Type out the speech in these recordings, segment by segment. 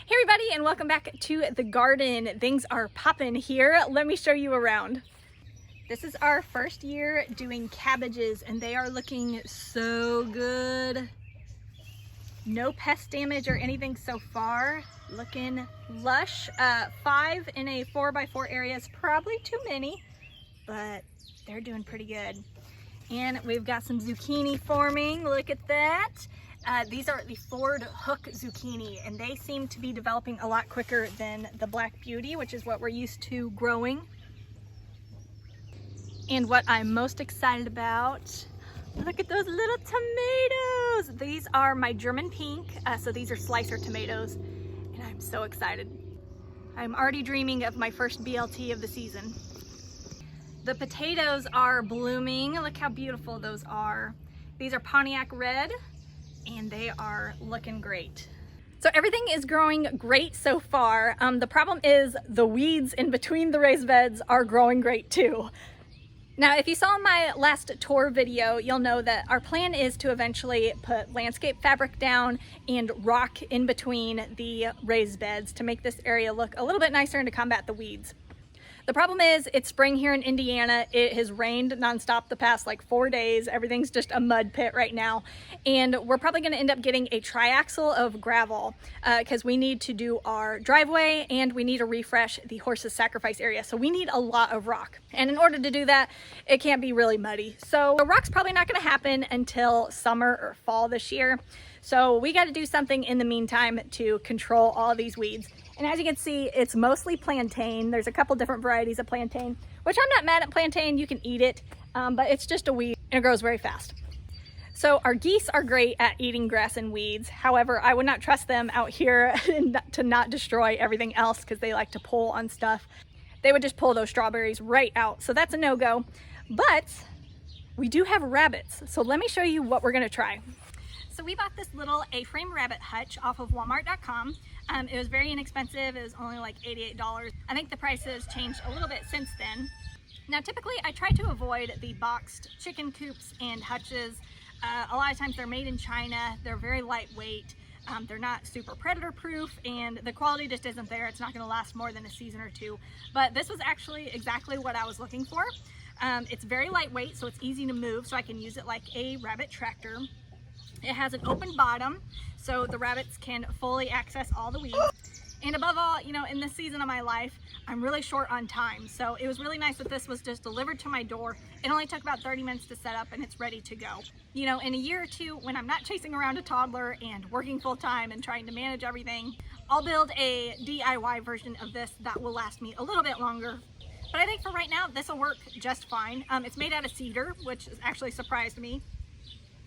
Hey everybody, and welcome back to the garden. Things are popping here. Let me show you around. This is our first year doing cabbages and they are looking so good. No pest damage or anything so far. Looking lush. 5 in a 4x4 area is probably too many, but they're doing pretty good. And we've got some zucchini forming. Look at that. These are the Ford Hook zucchini, and they seem to be developing a lot quicker than the Black Beauty, which is what we're used to growing. And what I'm most excited about, look at those little tomatoes. These are my German pink, so these are slicer tomatoes, and I'm so excited. I'm already dreaming of my first BLT of the season. The potatoes are blooming. Look how beautiful those are. These are Pontiac Red, and they are looking great. So everything is growing great so far. The problem is the weeds in between the raised beds are growing great too. Now, if you saw my last tour video, you'll know that our plan is to eventually put landscape fabric down and rock in between the raised beds to make this area look a little bit nicer and to combat the weeds. The problem is it's spring here in Indiana. It has rained nonstop the past like 4 days. Everything's just a mud pit right now. And we're probably gonna end up getting a triaxle of gravel because we need to do our driveway and we need to refresh the horse's sacrifice area. So we need a lot of rock. And in order to do that, it can't be really muddy. So the rock's probably not gonna happen until summer or fall this year. So we gotta do something in the meantime to control all of these weeds. And as you can see, it's mostly plantain. There's a couple different varieties of plantain, which I'm not mad at plantain. You can eat it, but it's just a weed and it grows very fast. So our geese are great at eating grass and weeds. However, I would not trust them out here to not destroy everything else because they like to pull on stuff. They would just pull those strawberries right out. So that's a no-go. But we do have rabbits. So let me show you what we're gonna try. So we bought this little A-frame rabbit hutch off of Walmart.com. It was very inexpensive. It was only like $88. I think the prices changed a little bit since then. Now, typically I try to avoid the boxed chicken coops and hutches. A lot of times they're made in China. They're very lightweight. They're not super predator proof and the quality just isn't there. It's not gonna last more than a season or two. But this was actually exactly what I was looking for. It's very lightweight, so it's easy to move, so I can use it like a rabbit tractor. It has an open bottom, so the rabbits can fully access all the weeds. And above all, you know, in this season of my life, I'm really short on time. So it was really nice that this was just delivered to my door. It only took about 30 minutes to set up and it's ready to go. You know, in a year or two, when I'm not chasing around a toddler and working full time and trying to manage everything, I'll build a DIY version of this that will last me a little bit longer. But I think for right now, this will work just fine. It's made out of cedar, which actually surprised me.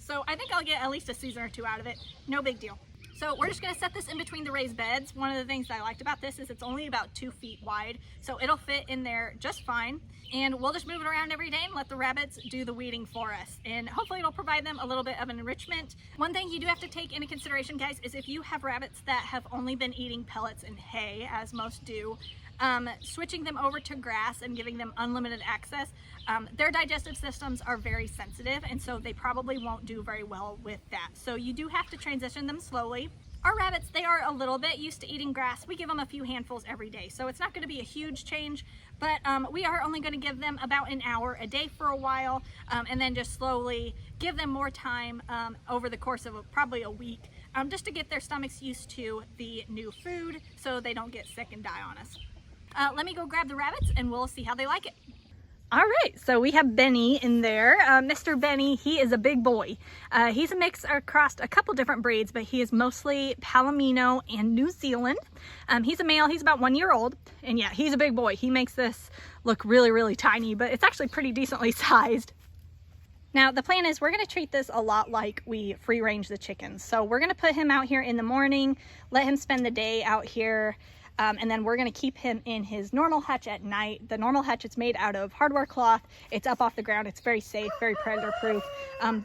So I think I'll get at least a season or two out of it. No big deal. So we're just gonna set this in between the raised beds. One of the things that I liked about this is it's only about 2 feet wide, so it'll fit in there just fine. And we'll just move it around every day and let the rabbits do the weeding for us. And hopefully it'll provide them a little bit of an enrichment. One thing you do have to take into consideration, guys, is if you have rabbits that have only been eating pellets and hay, as most do, switching them over to grass and giving them unlimited access, their digestive systems are very sensitive, and so they probably won't do very well with that. So you do have to transition them slowly. Our rabbits, they are a little bit used to eating grass. We give them a few handfuls every day, so it's not going to be a huge change, but we are only going to give them about an hour a day for a while, and then just slowly give them more time over the course of probably a week, just to get their stomachs used to the new food so they don't get sick and die on us. Let me go grab the rabbits and we'll see how they like it. All right, so we have Benny in there. Mr. Benny, he is a big boy. He's a mix across a couple different breeds, but he is mostly Palomino and New Zealand. He's a male, he's about 1 year old, and yeah, he's a big boy. He makes this look really, really tiny, but it's actually pretty decently sized. Now, the plan is we're gonna treat this a lot like we free range the chickens. So we're gonna put him out here in the morning, let him spend the day out here, and then we're gonna keep him in his normal hutch at night. The normal hutch, it's made out of hardware cloth. It's up off the ground. It's very safe, very predator proof.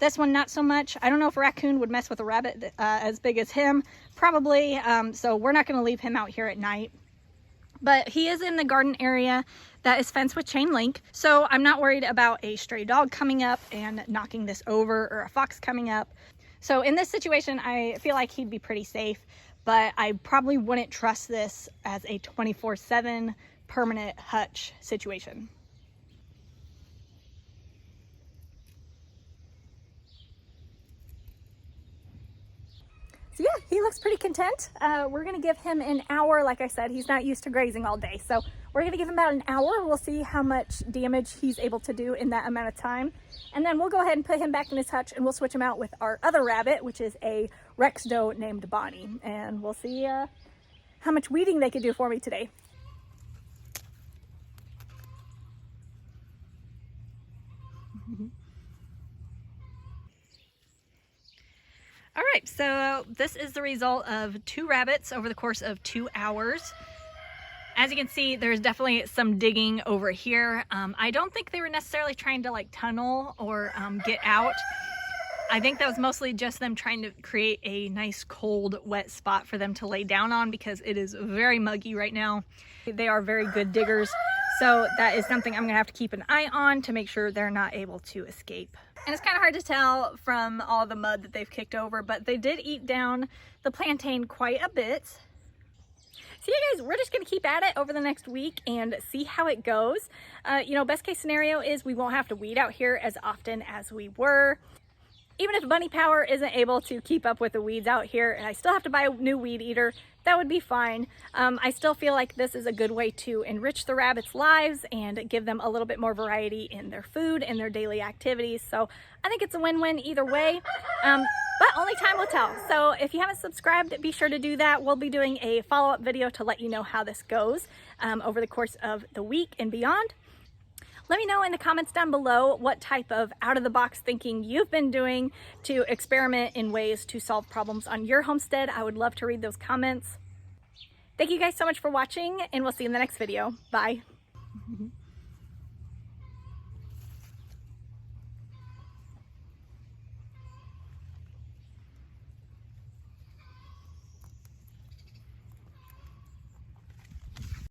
This one, not so much. I don't know if a raccoon would mess with a rabbit as big as him. Probably, so we're not gonna leave him out here at night. But he is in the garden area that is fenced with chain link. So I'm not worried about a stray dog coming up and knocking this over or a fox coming up. So in this situation, I feel like he'd be pretty safe. but I probably wouldn't trust this as a 24/7 permanent hutch situation. So yeah, he looks pretty content. We're gonna give him an hour. Like I said, he's not used to grazing all day. So we're gonna give him about an hour. We'll see how much damage he's able to do in that amount of time. And then we'll go ahead and put him back in his hutch, and we'll switch him out with our other rabbit, which is a Rex doe named Bonnie. And we'll see how much weeding they can do for me today. All right, so this is the result of 2 rabbits over the course of 2 hours. As you can see, there's definitely some digging over here. I don't think they were necessarily trying to like tunnel or get out. I think that was mostly just them trying to create a nice cold, wet spot for them to lay down on because it is very muggy right now. They are very good diggers, so that is something I'm gonna have to keep an eye on to make sure they're not able to escape. And it's kind of hard to tell from all the mud that they've kicked over, but they did eat down the plantain quite a bit. So yeah, guys, we're just gonna keep at it over the next week and see how it goes. You know, best case scenario is we won't have to weed out here as often as we were. Even if Bunny Power isn't able to keep up with the weeds out here and I still have to buy a new weed eater, that would be fine. I still feel like this is a good way to enrich the rabbits' lives and give them a little bit more variety in their food and their daily activities. So I think it's a win-win either way, but only time will tell. So if you haven't subscribed, be sure to do that. We'll be doing a follow-up video to let you know how this goes over the course of the week and beyond. Let me know in the comments down below what type of out-of-the-box thinking you've been doing to experiment in ways to solve problems on your homestead. I would love to read those comments. Thank you guys so much for watching, and we'll see you in the next video. Bye.